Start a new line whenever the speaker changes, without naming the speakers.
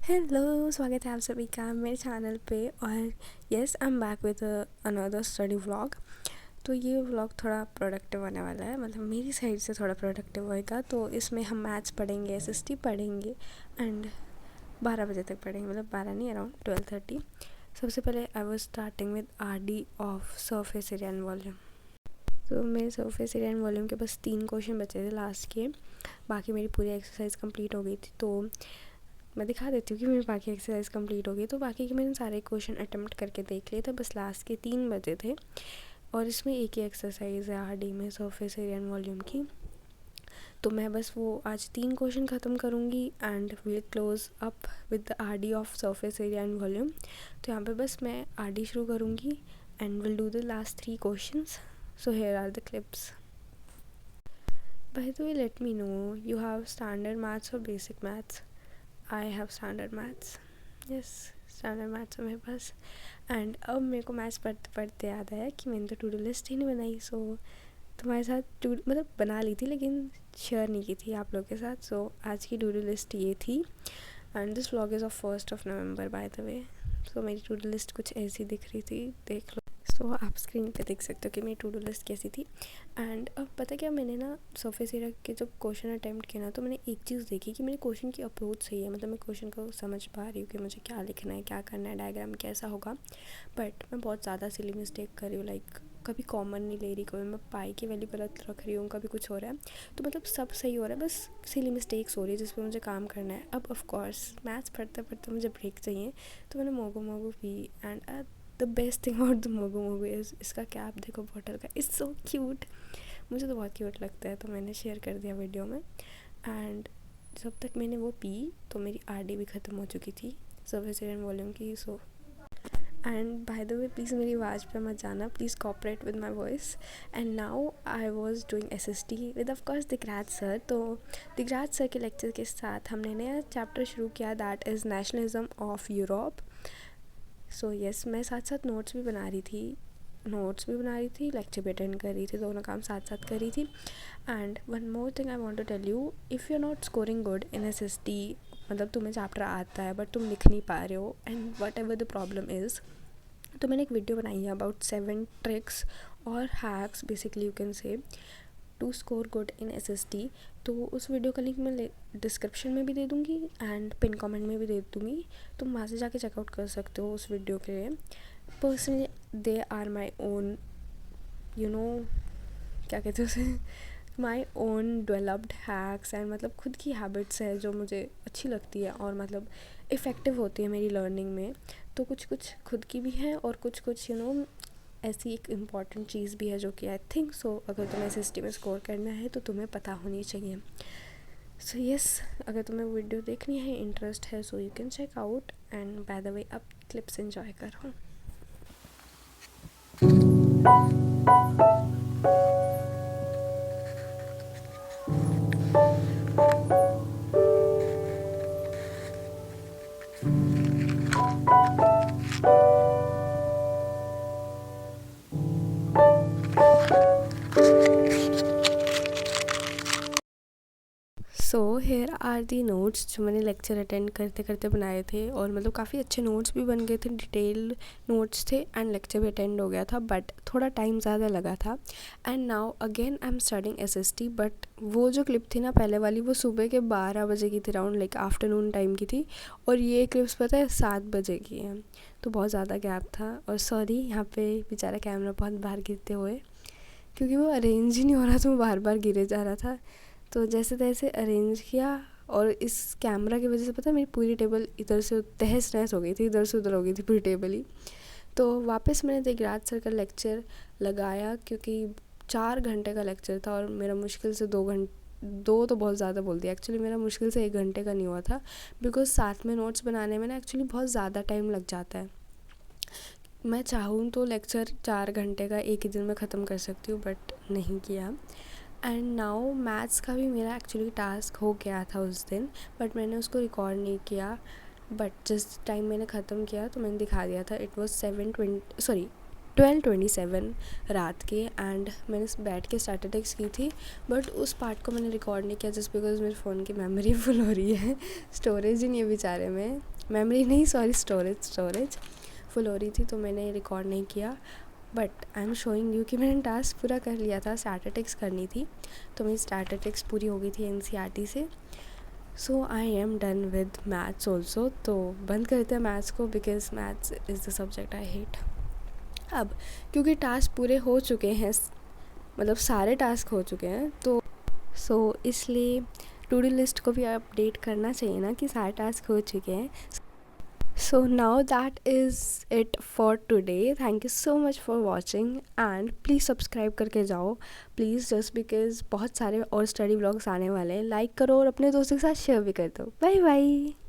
Hello, स्वागत है आप सभी का मेरे चैनल पे। और yes, I am back with another study vlog. तो ये व्लॉग थोड़ा प्रोडक्टिव होने वाला है, मतलब मेरी साइड से थोड़ा प्रोडक्टिव होएगा। तो इसमें हम मैथ्स पढ़ेंगे, एसएसटी पढ़ेंगे एंड 12 बजे तक पढ़ेंगे, मतलब 12 नहीं, अराउंड 12:30। सबसे पहले I was starting with RD of surface area and volume. तो मेरे सरफेस एरिया एंड वॉल्यूम के बस 3 क्वेश्चन बचे थे लास्ट के, बाकी मेरी पूरी एक्सरसाइज कंप्लीट हो गई थी। तो मैं दिखा देती हूँ कि मेरी बाकी एक्सरसाइज कंप्लीट हो गई। तो बाकी के मैंने सारे क्वेश्चन अटेम्प्ट करके देख लिए थे, बस लास्ट के 3 बजे थे। और इसमें एक ही एक्सरसाइज है आरडी में सरफेस एरिया एंड वॉल्यूम की। तो मैं बस वो आज 3 क्वेश्चन ख़त्म करूँगी and will close up with the RD of surface area and volume. तो यहाँ पे बस मैं आरडी शुरू करूँगी and will do the last 3 questions. So here are the clips. By the way, let me know, you have standard maths or basic maths? I have standard maths. Yes, standard maths है मेरे पास। And अब मेरे को maths पढ़ते पढ़ते याद आया कि मैंने तो टू डू लिस्ट ही नहीं बनाई। सो तुम्हारे साथ मतलब बना ली थी, लेकिन शेयर नहीं की थी आप लोग के साथ। सो आज की टू डू लिस्ट ये थी and this vlog is of 1 November by the way. So मेरी टू डू लिस्ट कुछ ऐसी दिख रही थी, देख लो। सो आप स्क्रीन पे देख सकते हो कि मेरी टू डू लिस्ट कैसी थी। एंड अब पता क्या, मैंने ना सरफेस एरिया के जब क्वेश्चन अटैम्प्ट किया ना, तो मैंने एक चीज़ देखी कि मेरे क्वेश्चन की अप्रोच सही है, मतलब मैं क्वेश्चन को समझ पा रही हूँ कि मुझे क्या लिखना है, क्या करना है, डायग्राम कैसा होगा। बट मैं बहुत ज़्यादा सिली मिस्टेक कर रही हूँ, लाइक कभी कॉमन नहीं ले रही, कभी मैं पाई की वैल्यू गलत रख रही हूँ, कभी कुछ हो रहा है। तो मतलब सब सही हो रहा है, बस सिली मिस्टेक्स हो रही है जिस पर मुझे काम करना है। अब ऑफ कोर्स मैथ्स पढ़ते पढ़ते मुझे ब्रेक चाहिए, तो मैंने मोगो मोगो पी। And the best thing about the Mogu Mogu is इसका कैप देखो बॉटल का, इट्स सो क्यूट। मुझे तो बहुत क्यूट लगता है, तो मैंने शेयर कर दिया वीडियो में। एंड जब तक मैंने वो पी तो मेरी आरडी भी ख़त्म हो चुकी थी सरफेस एरिया एंड वॉल्यूम की। So and by the way, please मेरी आवाज़ पे मत जाना, please cooperate with my voice. And now I was doing SST with of course Digraj sir. तो दिगराज सर के लेक्चर के साथ हमने नया चैप्टर शुरू किया, that is nationalism of Europe. So yes, मैं साथ साथ नोट्स भी बना रही थी, लेक्चर भी अटेंड कर रही थी, दोनों काम साथ साथ कर रही थी। And one more thing I want to tell you, if you are not scoring good in SST, मतलब तुम्हें चैप्टर आता है बट तुम लिख नहीं पा रहे हो, and whatever the problem is, तो मैंने एक वीडियो बनाई है अबाउट 7 ट्रिक्स और hacks basically you can say to score good in SST. तो उस वीडियो का लिंक मैं डिस्क्रिप्शन में भी दे दूँगी एंड पिन कमेंट में भी दे दूँगी, तुम वहाँ से जाके चेकआउट कर सकते हो उस वीडियो के लिए। Personally they are my own, you know, क्या कहते हैं उसे, my own developed hacks and मतलब खुद की हैबिट्स है जो मुझे अच्छी लगती है और मतलब इफ़ेक्टिव होती है मेरी लर्निंग में। तो कुछ कुछ खुद की भी है और कुछ कुछ ऐसी एक इम्पॉर्टेंट चीज़ भी है जो कि आई थिंक सो अगर तुम्हें एसएसटी में स्कोर करना है तो तुम्हें पता होनी चाहिए। सो यस, अगर तुम्हें वीडियो देखनी है, इंटरेस्ट है, so you can check out. And by the way, अब क्लिप्स एंजॉय करो। So here are the notes जो मैंने लेक्चर अटेंड करते करते बनाए थे, और मतलब काफ़ी अच्छे नोट्स भी बन गए थे, डिटेल नोट्स थे एंड लेक्चर भी अटेंड हो गया था, बट थोड़ा टाइम ज़्यादा लगा था। And now again I am studying SST, but वो जो क्लिप थी ना पहले वाली, वो सुबह के 12 बजे की थी, राउंड लाइक आफ्टरनून टाइम की थी, और ये क्लिप्स पता है 7 बजे की हैं। तो बहुत ज़्यादा गैप था। और सॉरी यहाँ पे बेचारा कैमरा बहुत बाहर गिरते हुए, क्योंकि वो अरेंज ही नहीं हो रहा था, वो बार बार गिरे जा रहा था। तो जैसे तैसे अरेंज किया, और इस कैमरा की वजह से पता है मेरी पूरी टेबल इधर से तहस नहस हो गई थी, इधर से उधर हो गई थी पूरी टेबल ही। तो वापस मैंने दिगराज सर का लेक्चर लगाया, क्योंकि 4 घंटे का लेक्चर था और मेरा मुश्किल से 2 घंटे, 2 तो बहुत ज़्यादा बोल दिया, एक्चुअली मेरा मुश्किल से 1 घंटे का नहीं हुआ था, बिकॉज साथ में नोट्स बनाने में ना एक्चुअली बहुत ज़्यादा टाइम लग जाता है। मैं चाहूँ तो लेक्चर 4 घंटे का एक ही दिन में ख़त्म कर सकती हूँ, बट नहीं किया। एंड नाउ मैथ्स का भी मेरा एक्चुअली टास्क हो गया था उस दिन, बट मैंने उसको रिकॉर्ड नहीं किया। बट जिस टाइम मैंने ख़त्म किया तो मैंने दिखा दिया था, इट वॉज 12:27 रात के। एंड मैंने बैठ के स्टैटिस्टिक्स की थी, बट उस पार्ट को मैंने रिकॉर्ड नहीं किया जस्ट बिकॉज मेरे फ़ोन की मेमोरी फुल हो रही है, स्टोरेज ही नहीं है बेचारे में। मेमोरी नहीं, सॉरी, स्टोरेज फुल हो रही थी तो मैंने रिकॉर्ड नहीं किया। But I am showing you कि मैंने टास्क पूरा कर लिया था। स्टैटिस्टिक्स करनी थी तो मेरी स्टैटिस्टिक्स पूरी हो गई थी एनसीईआरटी से। So I am done with maths also. तो बंद करते हैं मैथ्स को, because maths is the subject I hate. अब क्योंकि टास्क पूरे हो चुके हैं, मतलब सारे टास्क हो चुके हैं, तो इसलिए टू डू लिस्ट को भी अपडेट करना चाहिए ना कि सारे टास्क हो चुके हैं। So now that is it for today. Thank you so much for watching and please subscribe करके जाओ प्लीज़, just because बहुत सारे और स्टडी व्लॉग्स आने वाले हैं। लाइक करो और अपने दोस्तों के साथ शेयर भी कर दो। Bye bye.